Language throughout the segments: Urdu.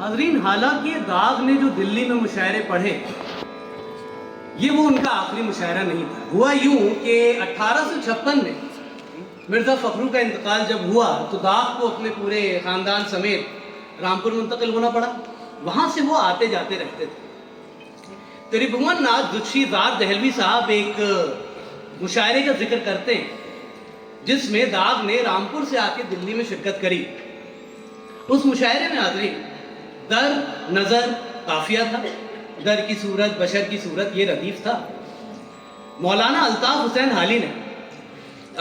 حاضرین، حالانکہ داغ نے جو دلی میں مشاعرے پڑھے یہ وہ ان کا آخری مشاعرہ نہیں تھا. ہوا یوں کہ 1856 میں مرزا فخرو کا انتقال جب ہوا تو داغ کو اپنے پورے خاندان سمیت رامپور منتقل ہونا پڑا. وہاں سے وہ آتے جاتے رہتے تھے. تریبھون ناتھ دچھی زار دہلوی صاحب ایک مشاعرے کا ذکر کرتے ہیں جس میں داغ نے رامپور سے آ کے دلی میں شرکت کری. اس مشاعرے میں حاضرین در نظر قافیہ تھا، در کی صورت بشر کی صورت یہ ردیف تھا. مولانا الطاف حسین حالی نے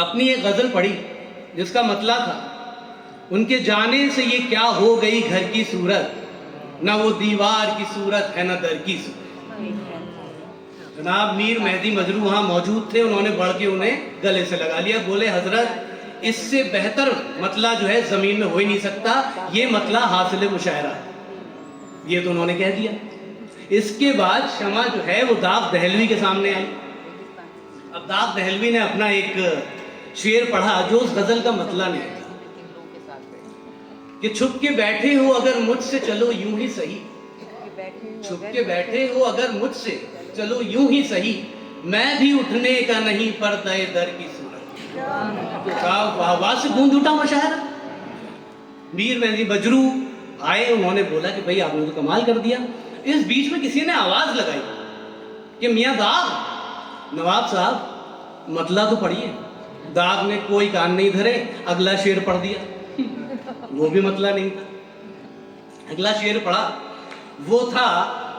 اپنی ایک غزل پڑھی جس کا مطلع تھا ان کے جانے سے یہ کیا ہو گئی گھر کی صورت، نہ وہ دیوار کی صورت ہے نہ در کی صورت. جناب میر مہدی مجروح وہاں موجود تھے، انہوں نے بڑھ کے انہیں گلے سے لگا لیا. بولے حضرت اس سے بہتر مطلع جو ہے زمین میں ہو ہی نہیں سکتا، یہ مطلع حاصل مشاعرہ ہے. یہ تو انہوں نے کہہ دیا. اس کے بعد شمع جو ہے وہ داغ دہلوی کے سامنے آئی. اب داغ دہلوی نے اپنا ایک شعر پڑھا جو اس غزل کا مطلع نہیں تھا کہ چھپ کے بیٹھے ہو اگر مجھ سے چلو یوں ہی صحیح، چھپ کے بیٹھے ہو اگر مجھ سے چلو یوں ہی صحیح، میں بھی اٹھنے کا نہیں پردہ در کی صورت. واہ سے گونج اٹھا مشاعرہ. میر مہدی مجروح آئے، انہوں نے بولا کہ بھئی آپ نے تو کمال کر دیا. اس بیچ میں کسی نے آواز لگائی کہ میاں داغ، نواب صاحب مطلع تو پڑھیے. داغ نے کوئی کان نہیں دھرے، اگلا شعر پڑھ دیا. وہ بھی مطلع نہیں تھا. اگلا شعر پڑھا، وہ تھا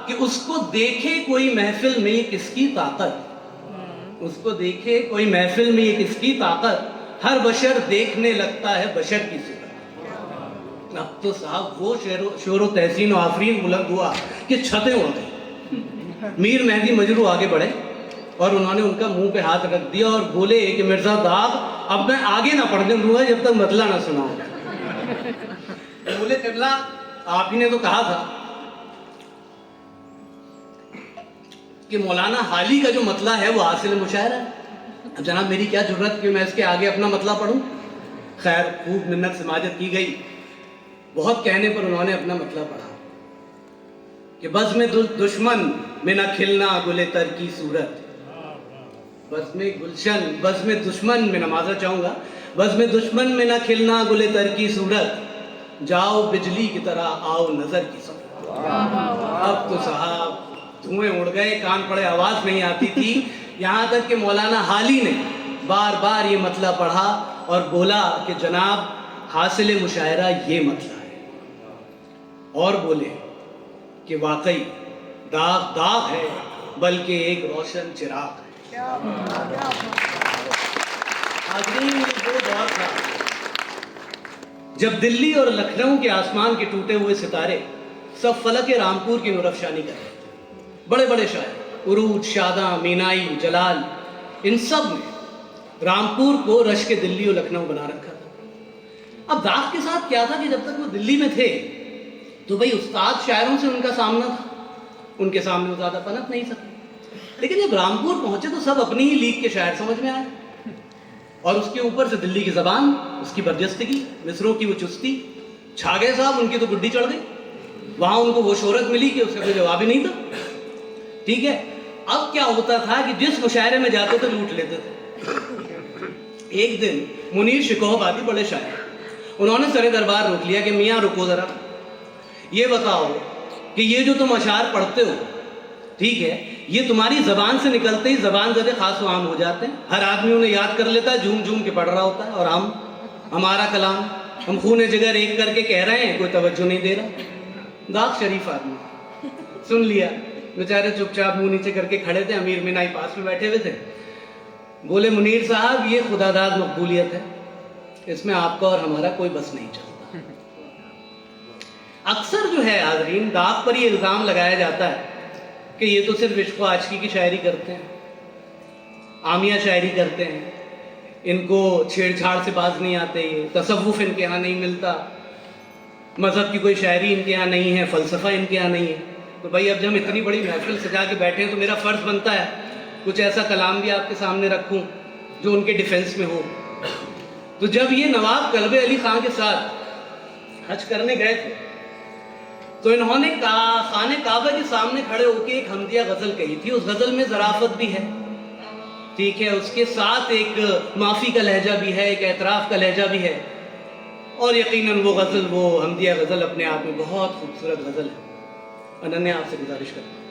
کہ اس کو دیکھے کوئی محفل میں یہ کس کی طاقت، اس کو دیکھے کوئی محفل میں یہ کس کی طاقت، ہر بشر دیکھنے لگتا ہے بشر کی صورت. اب تو صاحب وہ شور و تحسین و آفرین بلند ہوا کہ چھتیں اڑ گئی. میر مہدی مجروح آگے بڑھے اور انہوں نے ان کا منہ پہ ہاتھ رکھ دیا اور بولے کہ مرزا داغ اب میں آگے نہ پڑھنے دوں گا جب تک مطلع نہ سناؤں. بولے قبلہ آپ ہی نے تو کہا تھا کہ مولانا حالی کا جو مطلع ہے وہ حاصل مشاعرہ ہے. اب جناب میری کیا ضرورت کہ میں اس کے آگے اپنا مطلع پڑھوں. خیر خوب منت سماجت کی گئی. بہت کہنے پر انہوں نے اپنا مطلع پڑھا کہ بزم دشمن میں نہ کھلنا گلے تر کی صورت، بزم دشمن میں نمازہ چاہوں گا، بزم دشمن میں نہ کھلنا گلے تر کی صورت، جاؤ بجلی کی طرح آؤ نظر کی صورت. اب تو صاحب دھوئیں اڑ گئے، کان پڑے آواز نہیں آتی تھی. یہاں تک کہ مولانا حالی نے بار بار یہ مطلع پڑھا اور بولا کہ جناب حاصل مشاعرہ یہ مطلع ہے. اور بولے کہ واقعی داغ داغ ہے بلکہ ایک روشن چراغ ہے. حاضرین یہ وہ دور تھا جب دلی اور لکھنؤ کے آسمان کے ٹوٹے ہوئے ستارے سب فلک رامپور کی نور افشانی کر رہے تھے. بڑے بڑے شاعر عروج، شاداں، مینائی، جلال، ان سب نے رامپور کو رشک دلی اور لکھنؤ بنا رکھا تھا. اب داغ کے ساتھ کیا تھا کہ جب تک وہ دلی میں تھے تو بھئی استاد شاعروں سے ان کا سامنا تھا، ان کے سامنے وہ زیادہ پنپ نہیں سکتے. لیکن جب رامپور پہنچے تو سب اپنی ہی لیگ کے شاعر سمجھ میں آئے اور اس کے اوپر سے دلی کی زبان، اس کی برجستگی، مصروں کی وہ چستی. چھا گئے صاحب، ان کی تو گڈی چڑھ گئی. وہاں ان کو وہ شہرت ملی کہ اس کا کوئی جواب ہی نہیں تھا. ٹھیک ہے، اب کیا ہوتا تھا کہ جس مشاعرے میں جاتے تھے لوٹ لیتے تھے. ایک دن منیر شکوہ آبادی بڑے شاعر، انہوں نے سر دربار روک لیا کہ میاں رکو ذرا، یہ بتاؤ کہ یہ جو تم اشعار پڑھتے ہو، ٹھیک ہے، یہ تمہاری زبان سے نکلتے ہی زبان زدے خاص و عام ہو جاتے ہیں، ہر آدمی انہیں یاد کر لیتا ہے، جھوم جھوم کے پڑھ رہا ہوتا ہے، اور ہمارا کلام ہم خون جگر ایک کر کے کہہ رہے ہیں، کوئی توجہ نہیں دے رہا. داغ شریف آدمی سن لیا، بیچارے چپ چاپ منہ نیچے کر کے کھڑے تھے. امیر مینائی پاس میں بیٹھے ہوئے تھے. بولے منیر صاحب یہ خدا داد مقبولیت ہے، اس میں آپ کا اور ہمارا کوئی بس نہیں چلتا. اکثر جو ہے حاضرین داغ پر یہ الزام لگایا جاتا ہے کہ یہ تو صرف عشق و عاشقی کی شاعری کرتے ہیں، عامیہ شاعری کرتے ہیں، ان کو چھیڑ چھاڑ سے باز نہیں آتے، یہ تصوف ان کے ہاں نہیں ملتا، مذہب کی کوئی شاعری ان کے ہاں نہیں ہے، فلسفہ ان کے ہاں نہیں ہے. تو بھائی اب جب ہم اتنی بڑی محفل سجا کے بیٹھے ہیں تو میرا فرض بنتا ہے کچھ ایسا کلام بھی آپ کے سامنے رکھوں جو ان کے ڈیفنس میں ہو. تو جب یہ نواب کلب علی خان کے ساتھ حج کرنے گئے تھے تو انہوں نے خانہ کعبہ کے سامنے کھڑے ہو کے ایک حمدیہ غزل کہی تھی. اس غزل میں ظرافت بھی ہے, ٹھیک ہے, اس کے ساتھ ایک معافی کا لہجہ بھی ہے, ایک اعتراف کا لہجہ بھی ہے, اور یقیناً وہ غزل, وہ حمدیہ غزل اپنے آپ میں بہت خوبصورت غزل ہے. اننیا آپ سے گزارش کرتا ہوں.